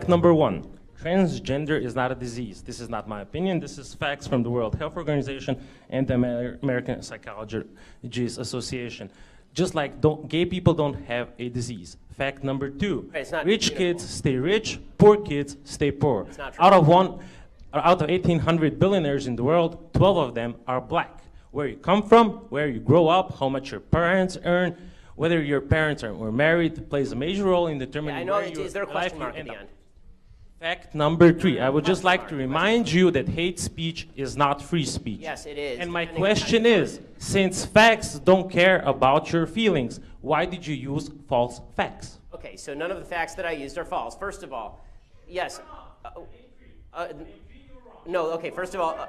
Fact number 1. Transgender is not a disease. This is not my opinion. This is facts from the World Health Organization and the American Psychologists Association. Just like gay people don't have a disease. Fact number 2. Rich kids stay rich, poor kids stay poor. It's not true. Out of 1,800 billionaires in the world, 12 of them are black. Where you come from, where you grow up, how much your parents earn, whether your parents were married plays a major role in determining where you is there a question mark at the end? Fact number 3. I would just like to remind you that hate speech is not free speech. Yes, it is. And my question is, since facts don't care about your feelings, why did you use false facts? Okay, so none of the facts that I used are false. First of all, yes. No, okay, first of all,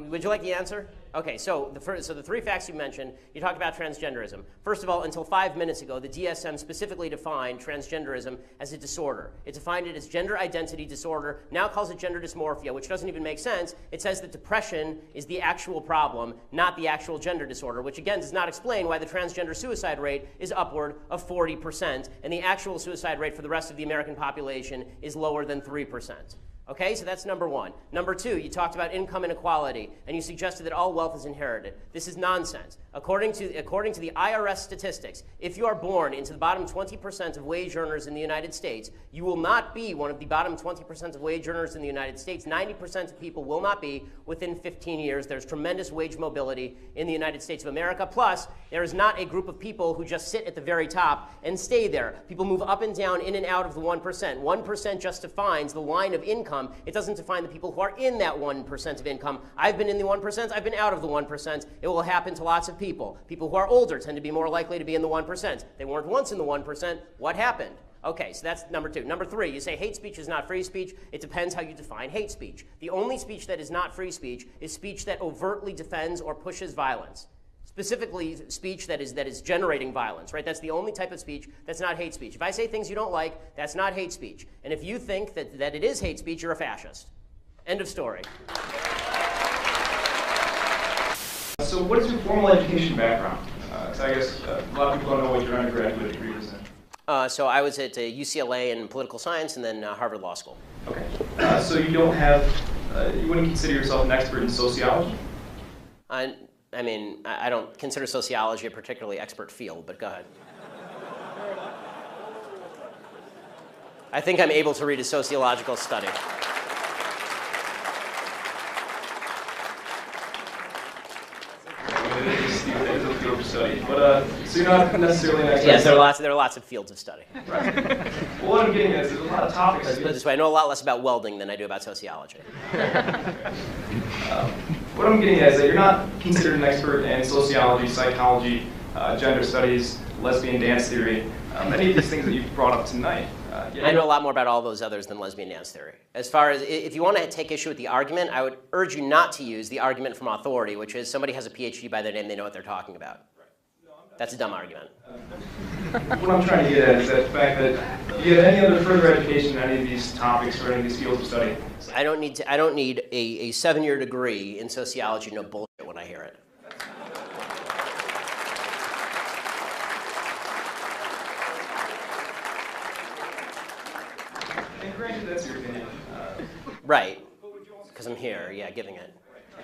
would you like the answer? Okay, so the 3 facts you mentioned, you talked about transgenderism. First of all, until 5 minutes ago, the DSM specifically defined transgenderism as a disorder. It defined it as gender identity disorder, now calls it gender dysmorphia, which doesn't even make sense. It says that depression is the actual problem, not the actual gender disorder, which again does not explain why the transgender suicide rate is upward of 40%, and the actual suicide rate for the rest of the American population is lower than 3%. Okay, so that's number 1. Number 2, you talked about income inequality, and you suggested that all wealth is inherited. This is nonsense. According to the IRS statistics, if you are born into the bottom 20% of wage earners in the United States, you will not be one of the bottom 20% of wage earners in the United States. 90% of people will not be within 15 years. There's tremendous wage mobility in the United States of America. Plus, there is not a group of people who just sit at the very top and stay there. People move up and down, in and out of the 1%. 1% just defines the line of income. It doesn't define the people who are in that 1% of income. I've been in the 1%. I've been out of the 1%. It will happen to lots of people. People who are older tend to be more likely to be in the 1%. They weren't once in the 1%. What happened? Okay, so that's number 2. Number 3, you say hate speech is not free speech. It depends how you define hate speech. The only speech that is not free speech is speech that overtly defends or pushes violence. Specifically, speech that is generating violence, right? That's the only type of speech that's not hate speech. If I say things you don't like, that's not hate speech. And if you think that it is hate speech, you're a fascist. End of story. So what is your formal education background? Because I guess a lot of people don't know what your undergraduate degree was in. So I was at UCLA in political science and then Harvard Law School. Okay. So you don't have, you wouldn't consider yourself an expert in sociology? I mean, I don't consider sociology a particularly expert field, but go ahead. I think I'm able to read a sociological study. But so you're not necessarily an expert. Yes, there are lots of fields of study. Right. Well, what I'm getting at is there's a lot of topics. Let's put it this way, I know a lot less about welding than I do about sociology. What I'm getting at is that you're not considered an expert in sociology, psychology, gender studies, lesbian dance theory, any of these things that you've brought up tonight. I know a lot more about all those others than lesbian dance theory. As far as, if you want to take issue with the argument, I would urge you not to use the argument from authority, which is somebody has a PhD by their name, they know what they're talking about. That's a dumb argument. What I'm trying to get at is that the fact that if you have any other further education in any of these topics or any of these fields of study. I don't need a 7-year degree in sociology to know bullshit when I hear it. And granted, that's your opinion. Right, because I'm here, yeah, giving it.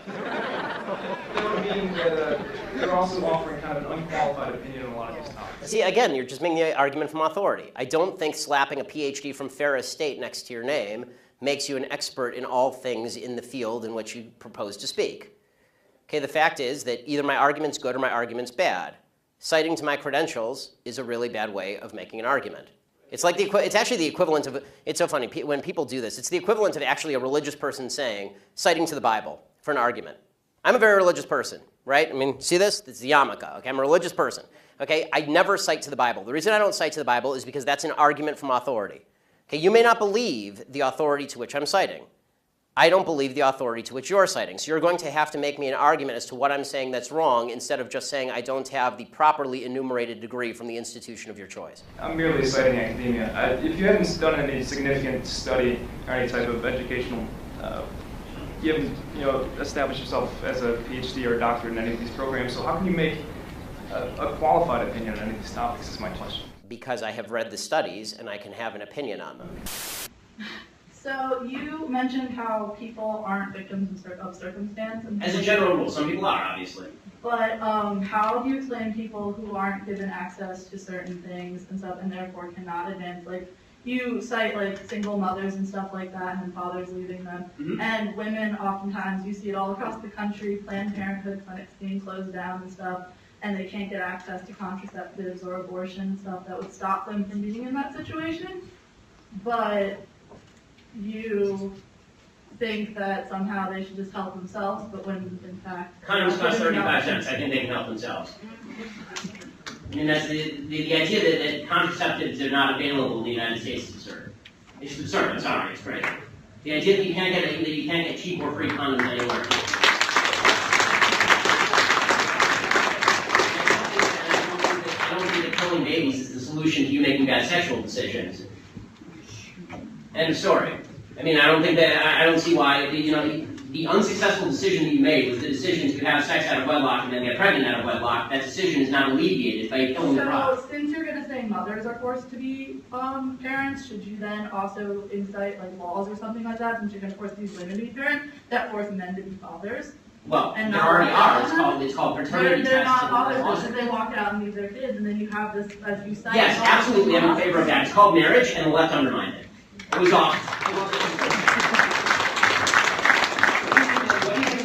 That would mean that you're also offering kind of an unqualified opinion on a lot of these topics. See, again, you're just making the argument from authority. I don't think slapping a PhD from Ferris State next to your name makes you an expert in all things in the field in which you propose to speak. Okay, the fact is that either my argument's good or my argument's bad. Citing to my credentials is a really bad way of making an argument. It's like it's actually the equivalent of, it's so funny, when people do this, it's the equivalent of actually a religious person saying, citing to the Bible for an argument. I'm a very religious person, right? I mean, see this? It's the yarmulke, okay? I'm a religious person, okay? I never cite to the Bible. The reason I don't cite to the Bible is because that's an argument from authority. Okay, you may not believe the authority to which I'm citing. I don't believe the authority to which you're citing. So you're going to have to make me an argument as to what I'm saying that's wrong instead of just saying I don't have the properly enumerated degree from the institution of your choice. I'm merely citing academia. If you haven't done any significant study or any type of educational, you haven't established yourself as a PhD or a doctorate in any of these programs, so how can you make a qualified opinion on any of these topics is my question. Because I have read the studies and I can have an opinion on them. So you mentioned how people aren't victims of circumstance. And As a general rule, some people are, obviously. But how do you explain people who aren't given access to certain things and stuff, and therefore cannot advance? Like you cite like single mothers and stuff like that, and fathers leaving them, and women. Oftentimes, you see it all across the country. Planned Parenthood clinics being closed down and stuff, and they can't get access to contraceptives or abortion and stuff that would stop them from being in that situation. But you think that somehow they should just help themselves, but when in fact Condoms cost 35 cents. I think they can help themselves. I mean, that's the idea that contraceptives are not available in the United States is absurd. It's absurd. I'm sorry. It's crazy. The idea that you can't get cheap or free condoms anywhere. I don't think that killing babies is the solution to you making bad sexual decisions. End of story. I mean, I don't see why, the unsuccessful decision that you made was the decision to have sex out of wedlock and then get pregnant out of wedlock. That decision is not alleviated by killing the product. So, since you're going to say mothers are forced to be parents, should you then also incite like laws or something like that, since you're going to force these women to be parents, that force men to be fathers? Well, and there already are. It's called paternity They're tests. not fathers because they walk out and leave their kids, and then you have this, as you cite. Yes, absolutely. I'm in favor of that. It's called marriage, and the left undermined it. It was awesome.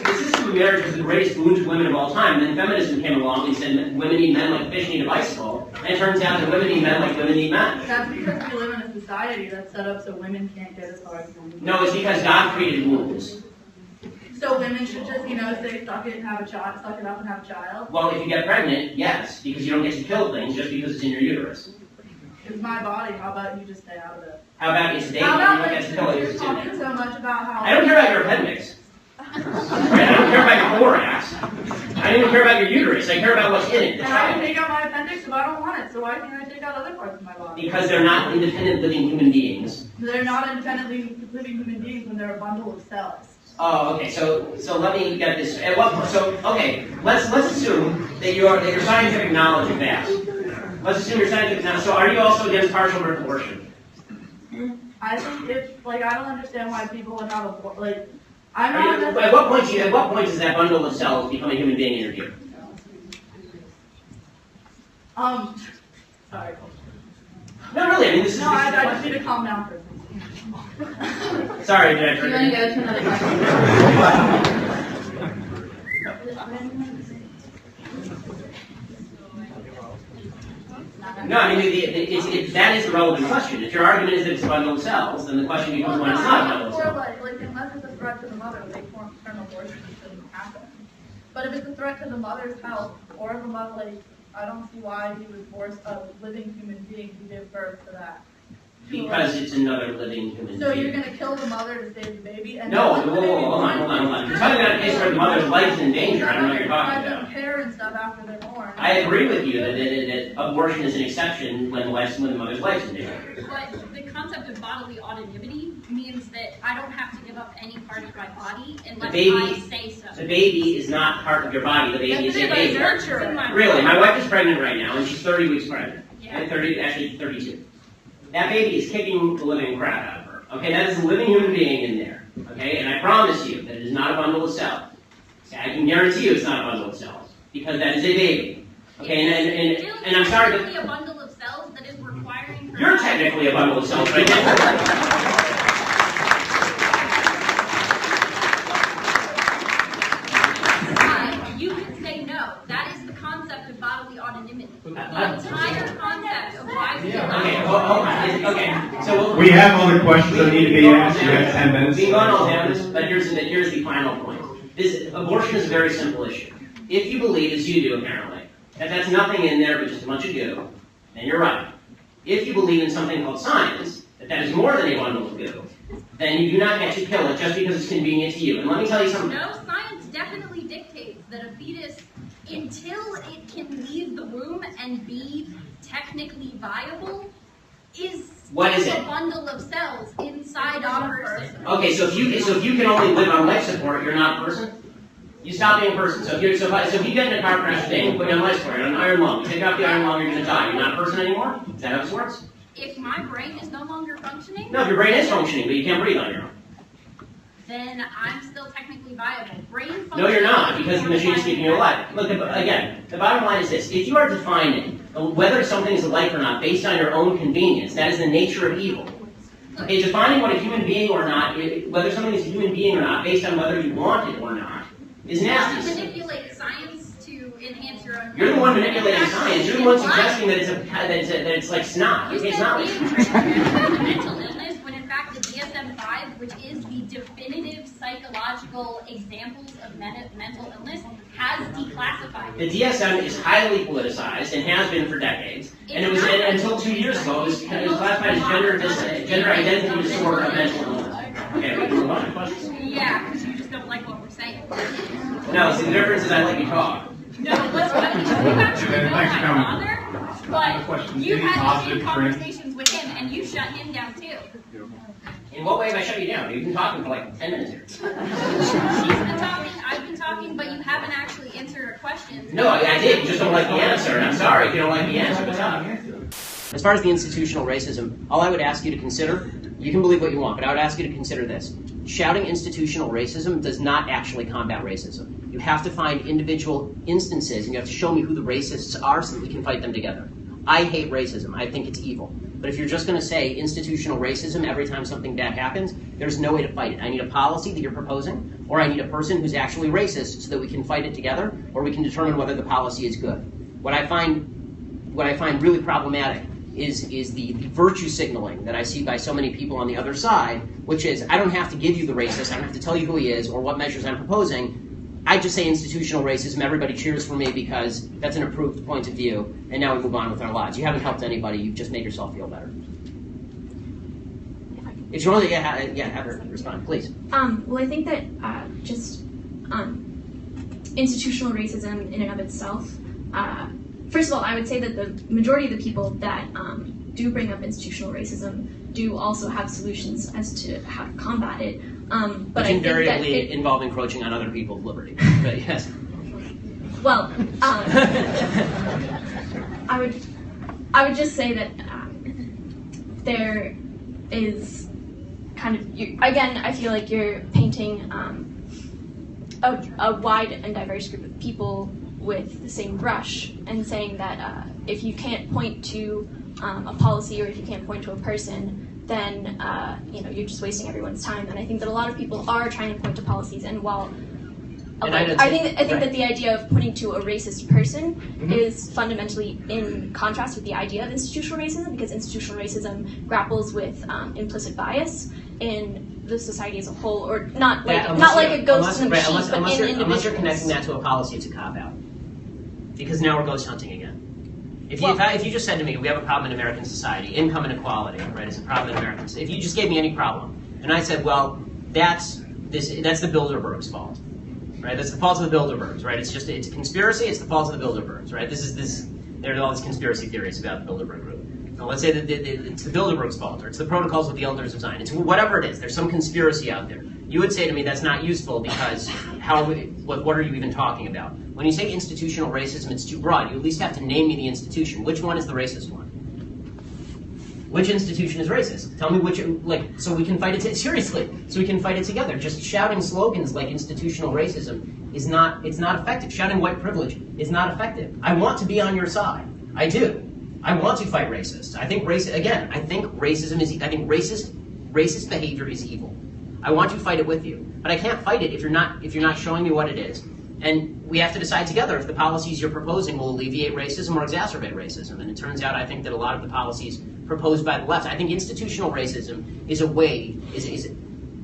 The system of marriage was the greatest boon to women of all time. Then feminism came along and said women need men like fish need a bicycle. And it turns out that women need men like women need men. That's because we live in a society that's set up so women can't get as far as men. No, it's because God created wombs. So women should just, say suck it and have a child, suck it up and have a child? Well, if you get pregnant, yes, because you don't get to kill things just because it's in your uterus. It's my body. How about you just stay out of it? How about it's dating? How You about don't get to kill it you're because it's in talking there. so much about how... I don't care about your appendix. Right? I don't care about your thorax. I don't even care about your uterus. I care about what's in it. And I can take out my appendix if I don't want it, so why can't I take out other parts of my body? Because they're not independent living human beings. They're not independently living human beings when they're a bundle of cells. Oh, okay. So let me get this. At what point? So okay, let's assume that your scientific knowledge is vast. Let's assume your scientific knowledge. So are you also against partial birth abortion? I think I don't understand why people would have At what point does that bundle of cells become a human being in your view? Sorry. No, really. I mean, this is. I just need to calm down for a second. Sorry, did I Do you want to go to another question? No, I mean, that is the relevant question. If your argument is that it's a bundle of cells, then the question becomes when it's not a bundle of cells. Unless it's a threat to the mother, late term abortion shouldn't happen. But if it's a threat to the mother's health, or the mother, I don't see why he would force a living human being to give birth to that. Because it's another living human being. So you're going to kill the mother to save the baby? And no, hold on. You're talking about a case where the mother's life is in danger. I don't know what you're talking about. Care and stuff after they're born. I agree with you that abortion is an exception when the mother's life is in danger. But the concept of bodily autonomy means that I don't have to give up any part of my body unless I say so. The baby is not part of your body. The baby is your baby. Nurture. Really, my wife is pregnant right now, and she's 30 weeks pregnant. Yeah. And 32. That baby is kicking the living crap out of her. Okay, that is a living human being in there. Okay, and I promise you that it is not a bundle of cells. Okay, I can guarantee you it's not a bundle of cells because that is a baby. Okay, and I'm sorry, but a bundle of cells that is requiring her. You're technically a bundle of cells right now. You can say no. That is the concept of bodily autonomy. The entire concept of why we Okay, so we have other questions that need to be asked. You have 10 minutes. We can go on all down this, but here's the final point. Abortion is a very simple issue. If you believe, as you do apparently, that that's nothing in there but just a bunch of goo, then you're right. If you believe in something called science, that is more than a bundle of goo, then you do not get to kill it just because it's convenient to you. And let me tell you something. No, science definitely dictates that a fetus, until it can leave the womb and be technically viable, is a bundle of cells inside a person. Okay, so if you can only live on life support, you're not a person. You stop being a person. So if you get in a car crash today and put you on life support, you're on an iron lung. You take off the iron lung, you're going to die. You're not a person anymore. Is that how this works? if my brain is no longer functioning... No, if your brain is functioning, but you can't breathe on your own. Then I'm still technically viable. Brain function... No, you're not, because the machine is keeping you alive. Look, again, the bottom line is this. If you are defining whether something is a life or not based on your own convenience, that is the nature of evil. Okay, defining what a human being or not, whether something is a human being or not, based on whether you want it or not, is nasty. You manipulate science to enhance your own... You're the one manipulating science. You're the one suggesting that it's like snot. Okay, it's not like mental illness, when in fact the DSM-5, which is the definitive psychological examples of mental illness, has declassified it. The DSM is highly politicized and has been for decades. And it was until 2 years ago, it was classified as gender identity disorder of mental illness. Okay, we can move on to questions. Yeah, because you just don't like what we're saying. No, see, the difference is I let you talk. No, what's funny is you actually know my father, but you had the same conversations with him, and you shut him down too. In what way have I shut you down? You've been talking for like 10 minutes here. She's been talking, I've been talking, but you haven't actually answered her questions. No, I did. You just don't like the answer. And I'm sorry if you don't like the answer. As far as the institutional racism, all I would ask you to consider, you can believe what you want, but I would ask you to consider this. Shouting institutional racism does not actually combat racism. You have to find individual instances, and you have to show me who the racists are so that we can fight them together. I hate racism. I think it's evil. But if you're just going to say institutional racism every time something bad happens, there's no way to fight it. I need a policy that you're proposing, or I need a person who's actually racist so that we can fight it together, or we can determine whether the policy is good. What I find really problematic is the virtue signaling that I see by so many people on the other side, which is, I don't have to give you the racist, I don't have to tell you who he is or what measures I'm proposing. I just say institutional racism, everybody cheers for me because that's an approved point of view, and now we move on with our lives. You haven't helped anybody, you've just made yourself feel better. If you want to, have her respond, please. Well, I think that institutional racism in and of itself, first of all, I would say that the majority of the people that do bring up institutional racism do also have solutions as to how to combat it. But which invariably involve encroaching on other people's liberty. But yes. Well, I would just say that there is kind of, again, I feel like you're painting a wide and diverse group of people with the same brush and saying that if you can't point to a policy or if you can't point to a person, then you're just wasting everyone's time. And I think that a lot of people are trying to point to policies. And while I think that the idea of pointing to a racist person is fundamentally in contrast with the idea of institutional racism, because institutional racism grapples with implicit bias in the society as a whole, or not like a ghost in the machine, but in individuals. Unless you're connecting that to a policy, it's a cop-out. Because now we're ghost hunting again. If you just said to me, we have a problem in American society, income inequality, right, is a problem in American society. If you just gave me any problem, and I said, well, that's the Bilderbergs' fault, right? That's the fault of the Bilderbergs, right? It's a conspiracy, it's the fault of the Bilderbergs, right? There are all these conspiracy theories about the Bilderberg group. Now, let's say that it's the Bilderbergs' fault, or it's the Protocols of the Elders of Zion. It's whatever it is. There's some conspiracy out there. You would say to me that's not useful because what are you even talking about? When you say institutional racism, it's too broad. You at least have to name me the institution. Which one is the racist one? Which institution is racist? Tell me which, so we can fight it seriously. So we can fight it together. Just shouting slogans like institutional racism it's not effective. Shouting white privilege is not effective. I want to be on your side. I do. I want to fight racists. I think racism is. I think racist behavior is evil. I want to fight it with you, but I can't fight it if you're not showing me what it is. And we have to decide together if the policies you're proposing will alleviate racism or exacerbate racism. And it turns out, I think that a lot of the policies proposed by the left, I think institutional racism is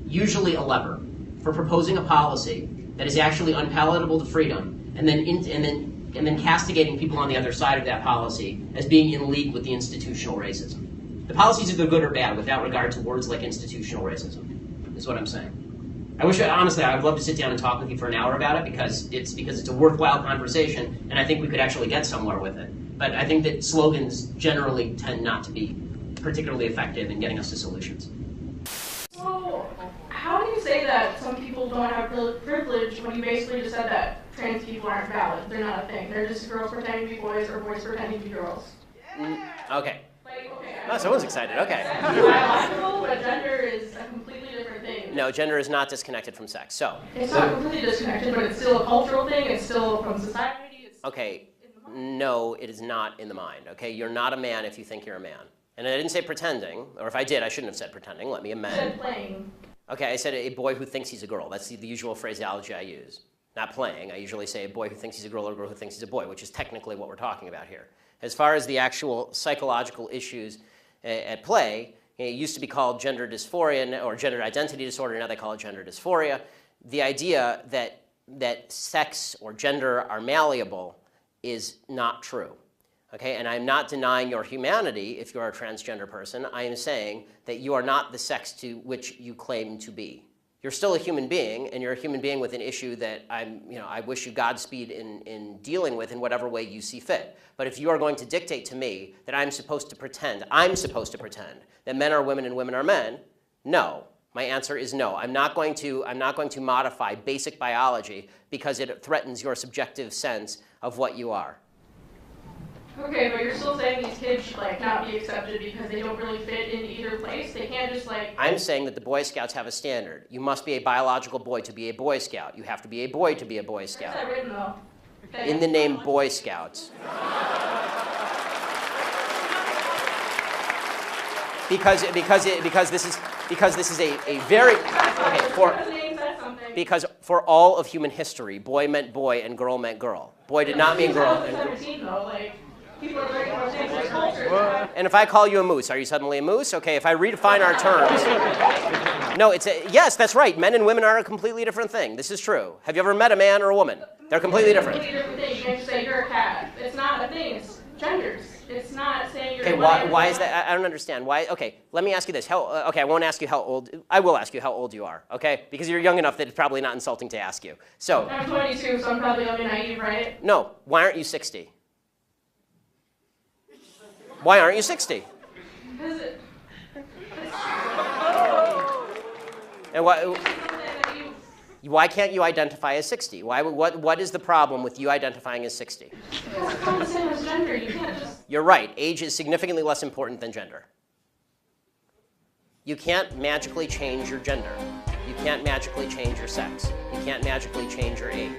usually a lever for proposing a policy that is actually unpalatable to freedom, and then castigating people on the other side of that policy as being in league with the institutional racism. The policies are good or bad without regard to words like institutional racism, is what I'm saying. Honestly, I'd love to sit down and talk with you for an hour about it because it's a worthwhile conversation, and I think we could actually get somewhere with it. But I think that slogans generally tend not to be particularly effective in getting us to solutions. So, how do you say that some people don't have privilege when you basically just said that trans people aren't valid? They're not a thing. They're just girls pretending to be boys or boys pretending to be girls. Okay. Okay, Oh, someone's excited. Okay. It's biological, but gender is a completely different thing. No, gender is not disconnected from sex. So. It's not completely disconnected, but it's still a cultural thing. It's still from society. It's Okay. No, it is not in the mind. Okay, you're not a man if you think you're a man. And I didn't say pretending, or if I did, I shouldn't have said pretending. Let me amend. You said playing. Okay, I said a boy who thinks he's a girl. That's the usual phraseology I use. Not playing. I usually say a boy who thinks he's a girl or a girl who thinks he's a boy, which is technically what we're talking about here. As far as the actual psychological issues at play, it used to be called gender dysphoria or gender identity disorder. Now they call it gender dysphoria. The idea that sex or gender are malleable is not true. Okay, and I'm not denying your humanity if you're a transgender person. I am saying that you are not the sex to which you claim to be. You're still a human being, and you're a human being with an issue that I wish you Godspeed in dealing with in whatever way you see fit. But if you are going to dictate to me that I'm supposed to pretend that men are women and women are men, no. My answer is no. I'm not going to modify basic biology because it threatens your subjective sense of what you are. Okay, but you're still saying these kids should not be accepted because they don't really fit in either place? They can't just I'm saying that the Boy Scouts have a standard. You must be a biological boy to be a Boy Scout. You have to be a boy to be a Boy Scout. Where's that written, though? Okay. In the name Boy Scouts. Because this is a very because for all of human history, boy meant boy and girl meant girl. Boy did not mean girl. People are breaking our same-sex culture. And if I call you a moose, are you suddenly a moose? Okay, if I redefine our terms. No, yes, that's right. Men and women are a completely different thing. This is true. Have you ever met a man or a woman? They're completely different. Completely different thing. You can't just say you're a cat. It's not a thing. It's genders. It's not saying you're. Okay, why is that? I don't understand. Why? Okay, let me ask you this. Okay, I won't ask you how old. I will ask you how old you are. Okay, because you're young enough that it's probably not insulting to ask you. So. I'm 22, so I'm probably only naive, right? No. Why aren't you 60? Why aren't you 60? Because And why can't you identify as 60? What is the problem with you identifying as 60? Because it's not the same as gender. You can't just. You're right. Age is significantly less important than gender. You can't magically change your gender. You can't magically change your sex. You can't magically change your age.